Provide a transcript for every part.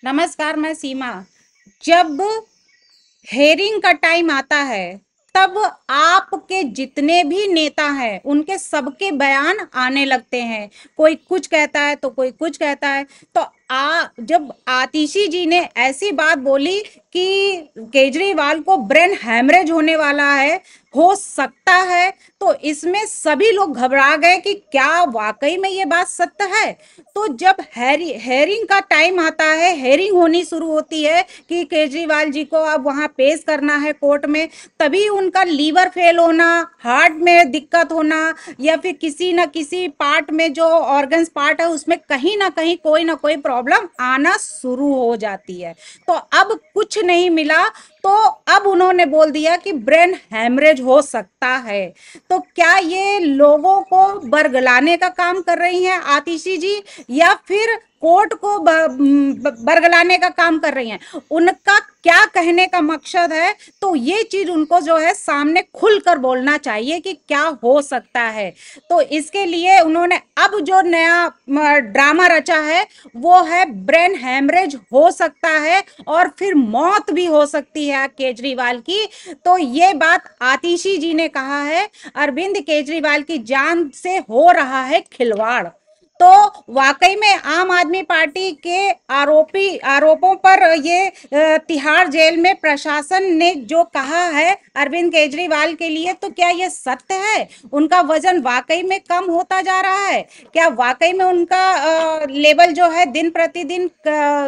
नमस्कार, मैं सीमा। जब हेयरिंग का टाइम आता है, तब आपके जितने भी नेता हैं उनके सबके बयान आने लगते हैं। कोई कुछ कहता है तो कोई कुछ कहता है। तो जब आतिशी जी ने ऐसी बात बोली कि केजरीवाल को ब्रेन हैमरेज होने वाला है, हो सकता है, तो इसमें सभी लोग घबरा गए कि क्या वाकई में ये बात सत्य है। तो जब हेयरिंग का टाइम आता है, हेयरिंग होनी शुरू होती है कि केजरीवाल जी को अब वहां पेश करना है कोर्ट में, तभी उनका लीवर फेल होना, हार्ट में दिक्कत होना, या फिर किसी ना किसी पार्ट में जो ऑर्गन्स पार्ट है उसमें कहीं ना कहीं कोई ना कोई प्रॉब्लम आना शुरू हो जाती है। तो अब कुछ नहीं मिला, तो अब उन्होंने बोल दिया कि ब्रेन हैमरेज हो सकता है। तो क्या ये लोगों को बरगलाने का काम कर रही हैं आतिशी जी, या फिर कोर्ट को बरगलाने का काम कर रही हैं? उनका क्या कहने का मकसद है, तो ये चीज उनको जो है सामने खुलकर बोलना चाहिए कि क्या हो सकता है। तो इसके लिए उन्होंने अब जो नया ड्रामा रचा है वो है ब्रेन हैमरेज हो सकता है और फिर मौत भी हो सकती है केजरीवाल की। तो ये बात आतिशी जी ने कहा है, अरविंद केजरीवाल की जान से हो रहा है खिलवाड़। तो वाकई में आम आदमी पार्टी के आरोपों पर ये तिहाड़ जेल में प्रशासन ने जो कहा है अरविंद केजरीवाल के लिए, तो क्या ये सत्य है? उनका वजन वाकई में कम होता जा रहा है? क्या वाकई में उनका लेवल जो है दिन प्रतिदिन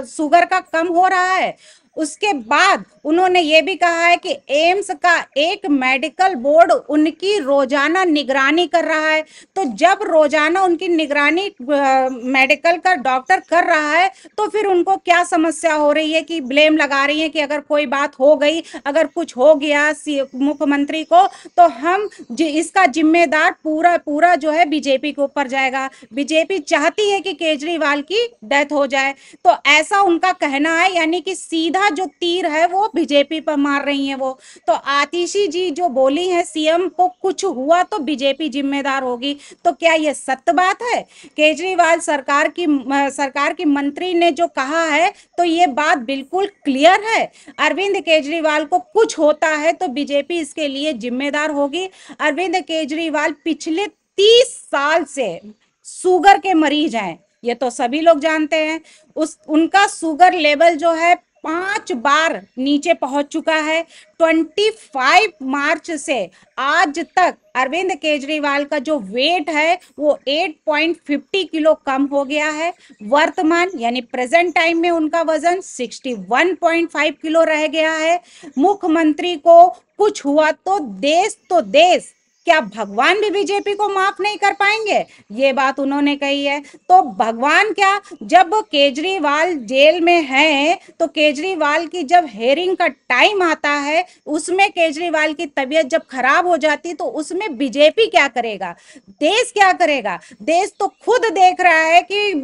शुगर का कम हो रहा है? उसके बाद उन्होंने ये भी कहा है कि एम्स का एक मेडिकल बोर्ड उनकी रोजाना निगरानी कर रहा है। तो जब रोजाना उनकी निगरानी मेडिकल का डॉक्टर कर रहा है, तो फिर उनको क्या समस्या हो रही है कि ब्लेम लगा रही है कि अगर कोई बात हो गई, अगर कुछ हो गया मुख्यमंत्री को, तो हम इसका जिम्मेदार पूरा पूरा जो है बीजेपी के ऊपर जाएगा। बीजेपी चाहती है कि केजरीवाल की डेथ हो जाए। तो ऐसा उनका कहना है, यानी कि सीधा जो तीर है वो बीजेपी पर मार रही है वो। तो आतिशी जी जो बोली है सीएम को कुछ हुआ तो बीजेपी जिम्मेदार होगी, तो क्या ये सत्य बात है? केजरीवाल सरकार की मंत्री ने जो कहा है, तो ये बात बिल्कुल क्लियर है। अरविंद केजरीवाल को कुछ होता है तो बीजेपी इसके लिए जिम्मेदार होगी। अरविंद केजरीवाल पिछले 30 साल से शुगर के मरीज हैं, ये तो सभी लोग जानते हैं। उनका शुगर लेवल जो है 5 बार नीचे पहुंच चुका है। 25 मार्च से आज तक अरविंद केजरीवाल का जो वेट है वो 8.50 किलो कम हो गया है। वर्तमान यानी प्रेजेंट टाइम में उनका वजन 61.5 किलो रह गया है। मुख्यमंत्री को कुछ हुआ तो देश, क्या भगवान भी बीजेपी को माफ नहीं कर पाएंगे? ये बात उन्होंने कही है। तो भगवान क्या, जब केजरीवाल जेल में है, तो केजरीवाल की जब हेयरिंग का टाइम आता है, उसमें केजरीवाल की तबीयत जब खराब हो जाती, तो उसमें बीजेपी क्या करेगा? देश क्या करेगा? देश तो खुद देख रहा है कि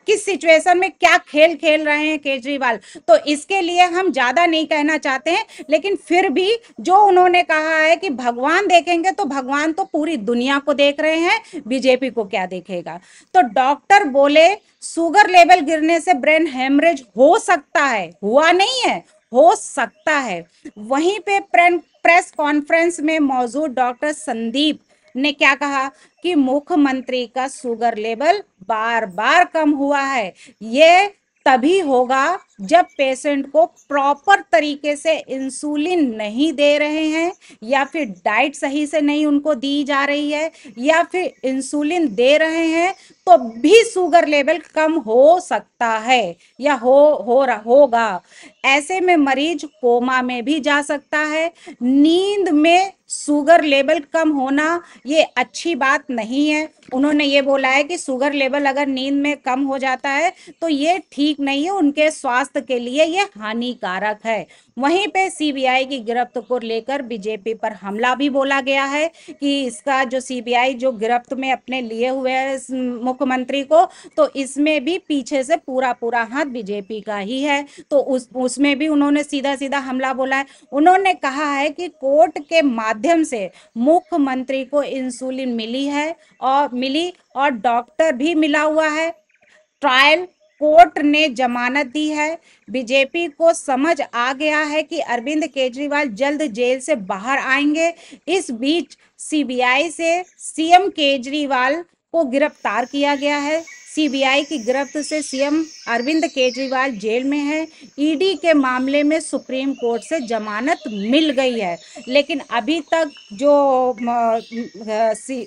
किस सिचुएशन में क्या खेल खेल रहे हैं केजरीवाल। तो इसके लिए हम ज्यादा नहीं कहना चाहते हैं, लेकिन फिर भी जो उन्होंने कहा है कि भगवान देखेंगे, तो भगवान तो पूरी दुनिया को देख रहे हैं, बीजेपी को क्या देखेगा। तो डॉक्टर बोले शुगर लेवल गिरने से ब्रेन हेमरेज हो सकता है, हुआ नहीं है, हो सकता है। वहीं पे प्रेस कॉन्फ्रेंस में मौजूद डॉक्टर संदीप ने क्या कहा कि मुख्यमंत्री का शुगर लेवल बार बार कम हुआ है। ये तभी होगा जब पेशेंट को प्रॉपर तरीके से इंसुलिन नहीं दे रहे हैं, या फिर डाइट सही से नहीं उनको दी जा रही है, या फिर इंसुलिन दे रहे हैं तो भी शुगर लेवल कम हो सकता है, या होगा। ऐसे में मरीज कोमा में भी जा सकता है। नींद में शुगर लेवल कम होना ये अच्छी बात नहीं है। उन्होंने ये बोला है कि शुगर लेवल अगर नींद में कम हो जाता है तो ये ठीक नहीं है, उनके स्वास्थ्य के लिए ये हानिकारक है। वहीं पे सीबीआई की गिरफ्त को लेकर बीजेपी पर हमला भी बोला गया है कि इसका जो सीबीआई जो गिरफ्त में अपने लिए हुए है मुख्यमंत्री को, तो इसमें भी पीछे से पूरा पूरा हाथ बीजेपी का ही है। तो उसमें भी उन्होंने सीधा सीधा हमला बोला है। उन्होंने कहा है कि कोर्ट के माध्यम से मुख्यमंत्री को इंसुलिन मिली और डॉक्टर भी मिला हुआ है। ट्रायल कोर्ट ने जमानत दी है। बीजेपी को समझ आ गया है कि अरविंद केजरीवाल जल्द जेल से बाहर आएंगे। इस बीच सीबीआई से सीएम केजरीवाल को गिरफ्तार किया गया है। सीबीआई की गिरफ्त से सीएम अरविंद केजरीवाल जेल में है। ईडी के मामले में सुप्रीम कोर्ट से जमानत मिल गई है, लेकिन अभी तक जो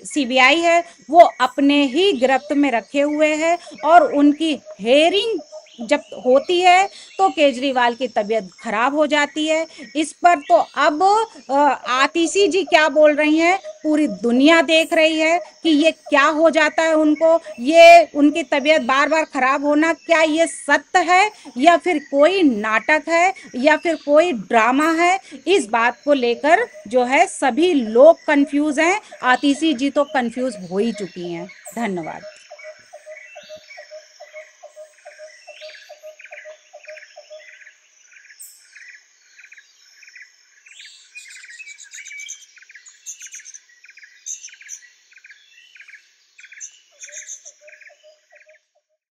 सीबीआई है वो अपने ही गिरफ्त में रखे हुए है, और उनकी हेयरिंग जब होती है तो केजरीवाल की तबीयत खराब हो जाती है। इस पर तो अब आतिशी जी क्या बोल रही हैं, पूरी दुनिया देख रही है कि ये क्या हो जाता है उनको, ये उनकी तबीयत बार बार खराब होना, क्या ये सत्य है या फिर कोई नाटक है या फिर कोई ड्रामा है। इस बात को लेकर जो है सभी लोग कंफ्यूज हैं। आतिशी जी तो कंफ्यूज हो ही चुकी हैं। धन्यवाद।